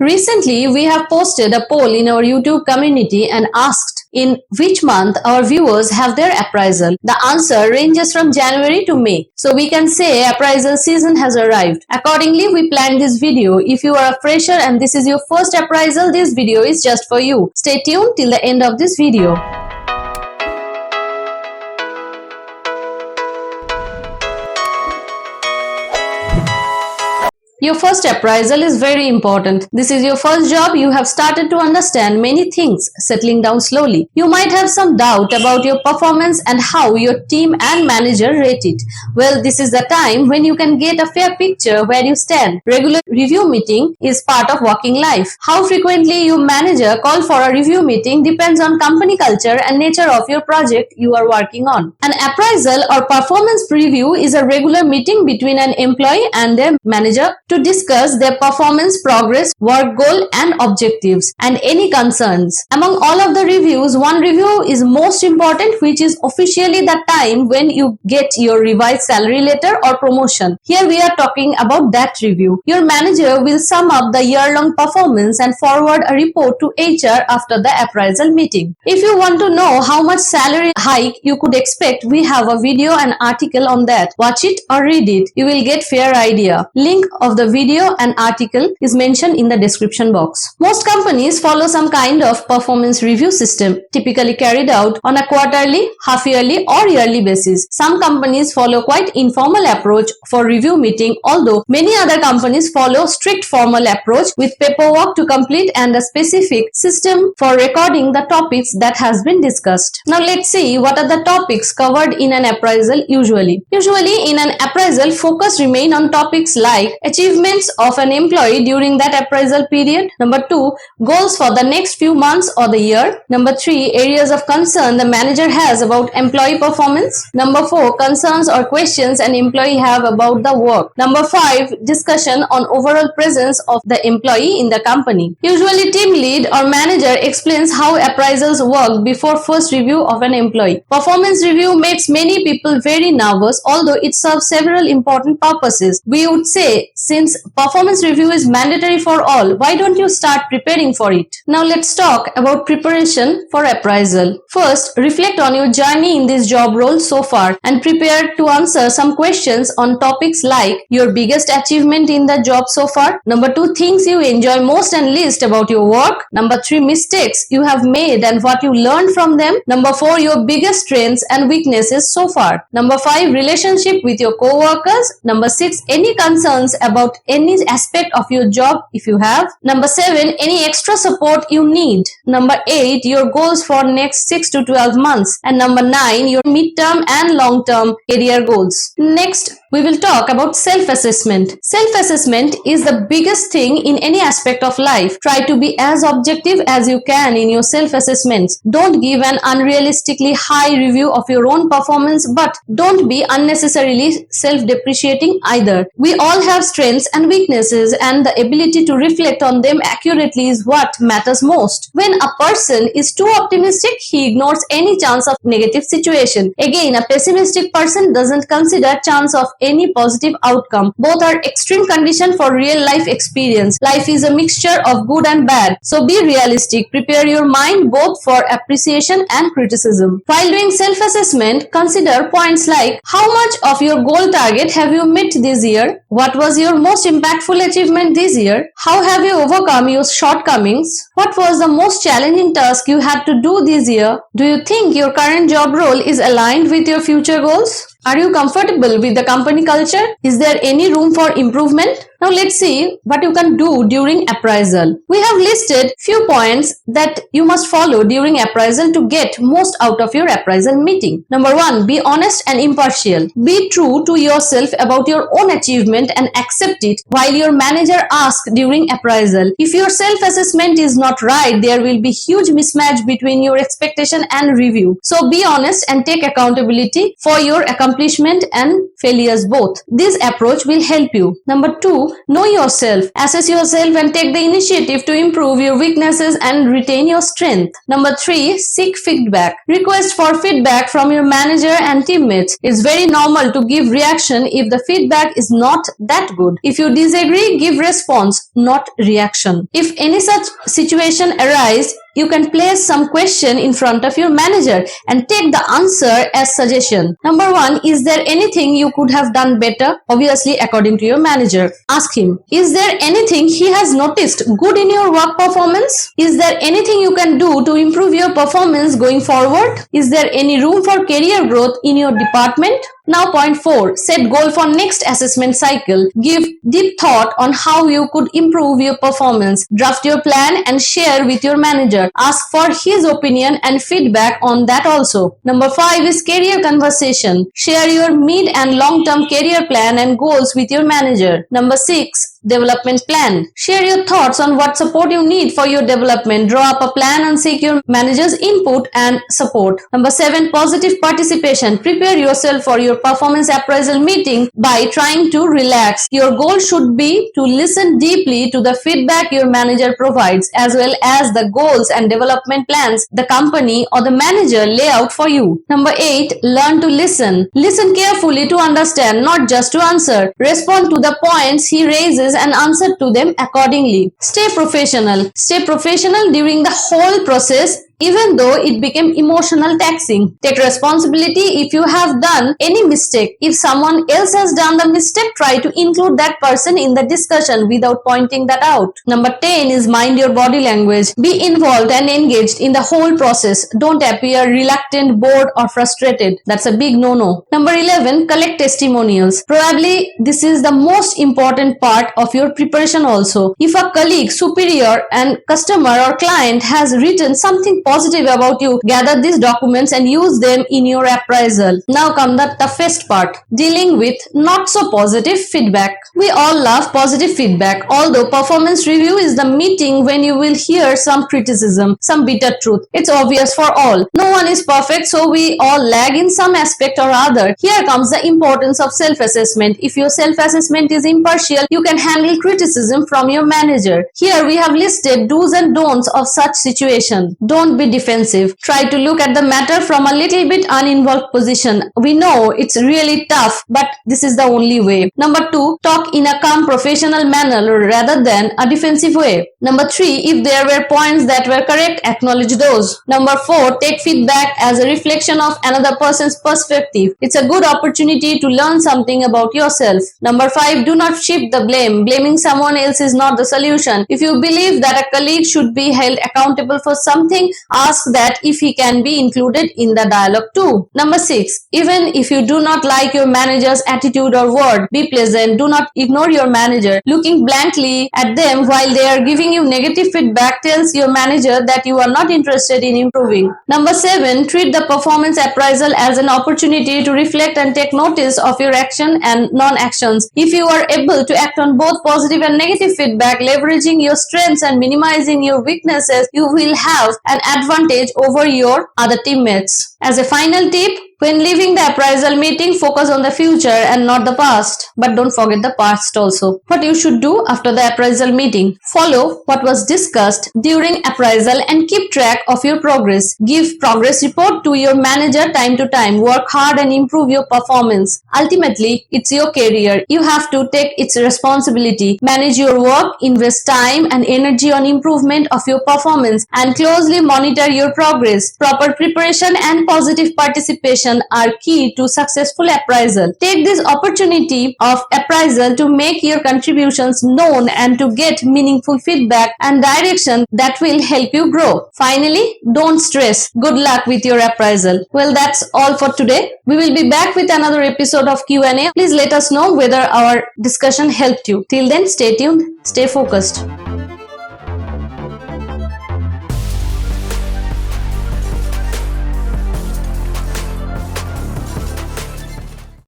Recently, we have posted a poll in our YouTube community and asked in which month our viewers have their appraisal. The answer ranges from January to May. So we can say appraisal season has arrived. Accordingly, we planned this video. If you are a fresher and this is your first appraisal, this video is just for you. Stay tuned till the end of this video. Your first appraisal is very important. This is your first job. You have started to understand many things, settling down slowly. You might have some doubt about your performance and how your team and manager rate it. Well, this is the time when you can get a fair picture where you stand. Regular review meeting is part of working life. How frequently your manager call for a review meeting depends on company culture and nature of your project you are working on. An appraisal or performance review is a regular meeting between an employee and their manager to discuss their performance, progress, work goal and objectives and any concerns. Among all of the reviews, one review is most important, which is officially the time when you get your revised salary letter or promotion. Here we are talking about that review. Your manager will sum up the year-long performance and forward a report to HR after the appraisal meeting. If you want to know how much salary hike you could expect, we have a video and article on that. Watch it or read it. You will get fair idea. Link of the video and article is mentioned in the description box. Most companies follow some kind of performance review system, typically carried out on a quarterly, half-yearly or yearly basis. Some companies follow quite informal approach for review meeting, although many other companies follow strict formal approach with paperwork to complete and a specific system for recording the topics that has been discussed. Now let's see what are the topics covered in an appraisal usually. Usually in an appraisal, focus remain on topics like achievements of an employee during that appraisal period. Number 2, goals for the next few months or the year. Number 3, areas of concern the manager has about employee performance. Number 4, concerns or questions an employee have about the work. Number 5, discussion on overall presence of the employee in the company. Usually team lead or manager explains how appraisals work before first review of an employee. Performance review makes many people very nervous, although it serves several important purposes. We would say, since performance review is mandatory for all, why don't you start preparing for it? Now let's talk about preparation for appraisal. First, reflect on your journey in this job role so far and prepare to answer some questions on topics like your biggest achievement in the job so far. Number 2, things you enjoy most and least about your work. Number 3, mistakes you have made and what you learned from them. Number 4, your biggest strengths and weaknesses so far. Number 5, relationship with your co-workers. Number 6, any concerns about any aspect of your job if you have. Number 7, any extra support you need. Number 8, your goals for next 6 to 12 months. And number 9, your midterm and long-term career goals. Next, we will talk about self-assessment. Self-assessment is the biggest thing in any aspect of life. Try to be as objective as you can in your self-assessments. Don't give an unrealistically high review of your own performance, but don't be unnecessarily self-depreciating either. We all have strengths and weaknesses, and the ability to reflect on them accurately is what matters most. When a person is too optimistic, he ignores any chance of negative situation. Again, a pessimistic person doesn't consider chance of any positive outcome. Both are extreme condition for real life experience. Life is a mixture of good and bad. So be realistic. Prepare your mind both for appreciation and criticism. While doing self-assessment, consider points like how much of your goal target have you met this year? What was your most impactful achievement this year? How have you overcome your shortcomings? What was the most challenging task you had to do this year? Do you think your current job role is aligned with your future goals? Are you comfortable with the company culture? Is there any room for improvement? Now let's see what you can do during appraisal. We have listed few points that you must follow during appraisal to get most out of your appraisal meeting. Number 1, be honest and impartial. Be true to yourself about your own achievement and accept it while your manager asks during appraisal. If your self-assessment is not right, there will be huge mismatch between your expectation and review. So be honest and take accountability for your accomplishments accomplishment and failures both. This approach will help you. Number 2, know yourself. Assess yourself and take the initiative to improve your weaknesses and retain your strength. Number 3, seek feedback. Request for feedback from your manager and teammates. It's very normal to give reaction if the feedback is not that good. If you disagree, give response, not reaction. If any such situation arises, you can place some question in front of your manager and take the answer as suggestion. Number 1, is there anything you could have done better? Obviously, according to your manager. Ask him, is there anything he has noticed good in your work performance? Is there anything you can do to improve your performance going forward? Is there any room for career growth in your department? Now point 4, set goal for next assessment cycle. Give deep thought on how you could improve your performance. Draft your plan and share with your manager. Ask for his opinion and feedback on that also. Number 5 is career conversation. Share your mid and long-term career plan and goals with your manager. Number 6, development plan. Share your thoughts on what support you need for your development. Draw up a plan and seek your manager's input and support. Number 7, positive participation. Prepare yourself for your performance appraisal meeting by trying to relax. Your goal should be to listen deeply to the feedback your manager provides, as well as the goals and development plans the company or the manager lay out for you. Number 8, learn to listen. Listen carefully to understand, not just to answer. Respond to the points he raises and answer to them accordingly. Stay professional. Stay professional during the whole process, even though it became emotional taxing. Take responsibility if you have done any mistake. If someone else has done the mistake, try to include that person in the discussion without pointing that out. Number 10 is mind your body language. Be involved and engaged in the whole process. Don't appear reluctant, bored or frustrated. That's a big no-no. Number 11, collect testimonials. Probably this is the most important part of your preparation also. If a colleague, superior and customer or client has written something positive about you, gather these documents and use them in your appraisal. Now come the toughest part, dealing with not so positive feedback. We all love positive feedback, although performance review is the meeting when you will hear some criticism, some bitter truth. It's obvious for all. No one is perfect, so we all lag in some aspect or other. Here comes the importance of self-assessment. If your self-assessment is impartial, you can handle criticism from your manager. Here we have listed do's and don'ts of such situation. Don't be defensive. Try to look at the matter from a little bit uninvolved position. We know it's really tough, but this is the only way. Number 2, talk in a calm professional manner rather than a defensive way. Number 3, if there were points that were correct, acknowledge those. Number 4, take feedback as a reflection of another person's perspective. It's a good opportunity to learn something about yourself. Number 5, do not shift the blame. Blaming someone else is not the solution. If you believe that a colleague should be held accountable for something, ask that if he can be included in the dialogue too. Number 6, even if you do not like your manager's attitude or word, be pleasant. Do not ignore your manager. Looking blankly at them while they are giving you negative feedback tells your manager that you are not interested in improving. Number 7, treat the performance appraisal as an opportunity to reflect and take notice of your action and non-actions. If you are able to act on both positive and negative feedback, leveraging your strengths and minimizing your weaknesses, you will have an advantage over your other teammates. As a final tip, when leaving the appraisal meeting, focus on the future and not the past. But don't forget the past also. What you should do after the appraisal meeting. Follow what was discussed during appraisal and keep track of your progress. Give progress report to your manager time to time. Work hard and improve your performance. Ultimately, it's your career. You have to take its responsibility. Manage your work, invest time and energy on improvement of your performance and closely monitor your progress. Proper preparation and positive participation are key to successful appraisal. Take this opportunity of appraisal to make your contributions known and to get meaningful feedback and direction that will help you grow. Finally, don't stress. Good luck with your appraisal. Well, that's all for today. We will be back with another episode of Q&A. Please let us know whether our discussion helped you. Till then, stay tuned, stay focused.